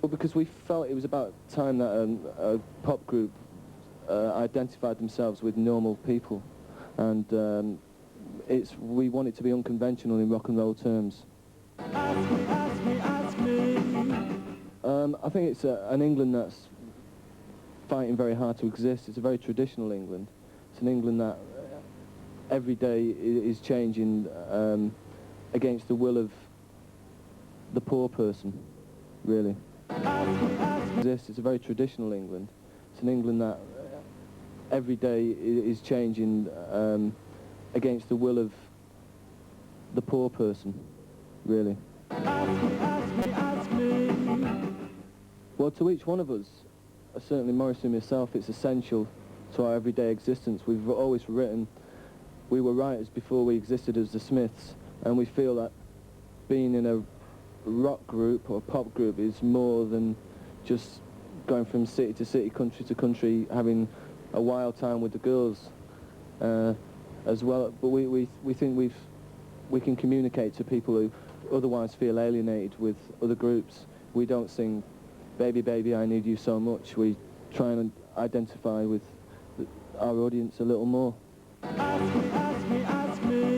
Well, because we felt it was about time that a pop group identified themselves with normal people, and we want it to be unconventional in rock and roll terms. Ask me. I think it's an England that's fighting very hard to exist. It's a very traditional England. It's an England that every day is changing against the will of the poor person, really. It's a very traditional England. It's an England that every day is changing against the will of the poor person, really. Ask me. Well, to each one of us, certainly Morris and myself, it's essential to our everyday existence. We've always written, we were writers before we existed as the Smiths, and we feel that being in a rock group or pop group is more than just going from city to city, country to country, having a wild time with the girls as well. But we think we can communicate to people who otherwise feel alienated with other groups. We don't sing "Baby, baby, I need you so much." We try and identify with our audience a little more. Ask me.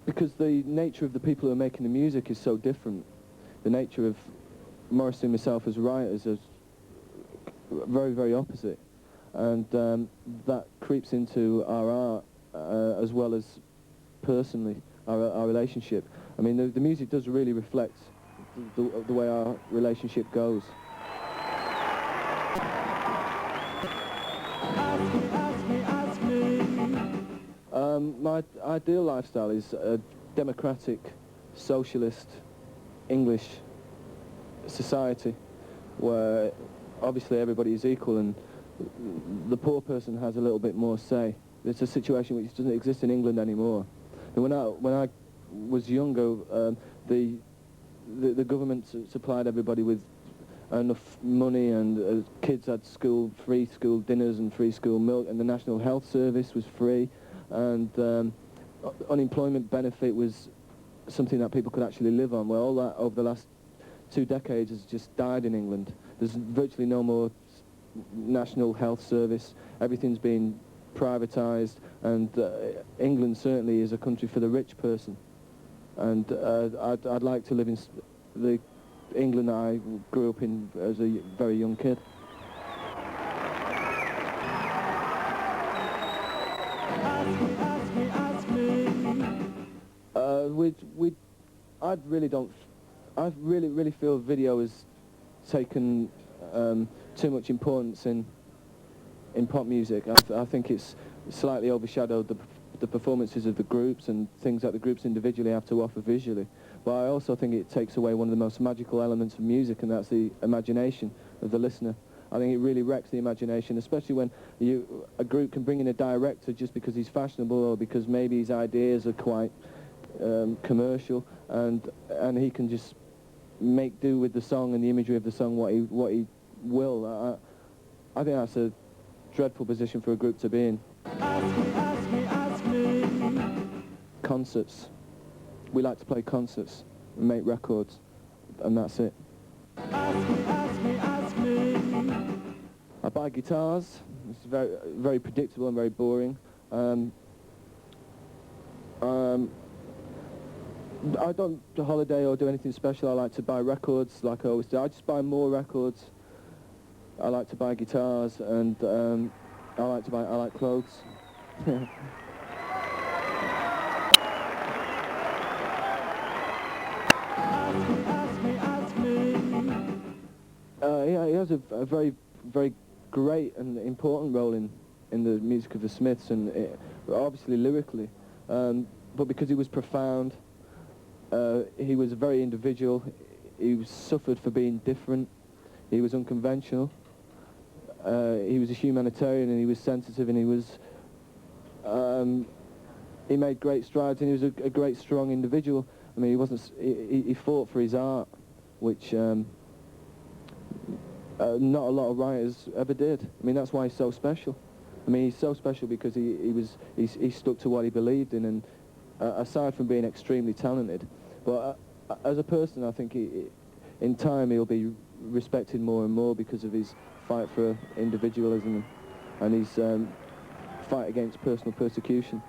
Because the nature of the people who are making the music is so different. The nature of Morrissey and myself as writers is very, very opposite. And that creeps into our art as well as personally, our relationship. I mean, the music does really reflect the way our relationship goes. Ask me. My ideal lifestyle is a democratic, socialist, English society where obviously everybody is equal and the poor person has a little bit more say. It's a situation which doesn't exist in England anymore. And when I was younger, the government supplied everybody with enough money, and kids had free school dinners and free school milk, and the National Health Service was free, and unemployment benefit was something that people could actually live on. Well, all that over the last 2 decades has just died in England. There's virtually no more National Health Service. Everything's been privatised, and England certainly is a country for the rich person. And I'd like to live in the England that I grew up in as a very young kid. Ask me. I really feel video has taken too much importance in pop music. I think it's slightly overshadowed the performances of the groups and things that the groups individually have to offer visually. But I also think it takes away one of the most magical elements of music, and that's the imagination of the listener. I think it really wrecks the imagination, especially when a group can bring in a director just because he's fashionable or because maybe his ideas are quite commercial, and he can just make do with the song and the imagery of the song what he will. I think that's a dreadful position for a group to be in. Ask me. Concerts. We like to play concerts and make records, and that's it. Ask me. I buy guitars. It's very, very predictable and very boring. I don't do holiday or do anything special. I like to buy records like I always do. I just buy more records. I like to buy guitars, and I like clothes. Ask me. Yeah, he has a very, very great and important role in the music of the Smiths, and obviously lyrically, but because he was profound, he was very individual. He suffered for being different. He was unconventional. He was a humanitarian, and he was sensitive, and he was. He made great strides, and he was a great, strong individual. I mean, he wasn't. He fought for his art, which not a lot of writers ever did. I mean, that's why he's so special. I mean, he's so special because he stuck to what he believed in, and aside from being extremely talented, but as a person, I think in time he'll be respected more and more because of his fight for individualism and his fight against personal persecution.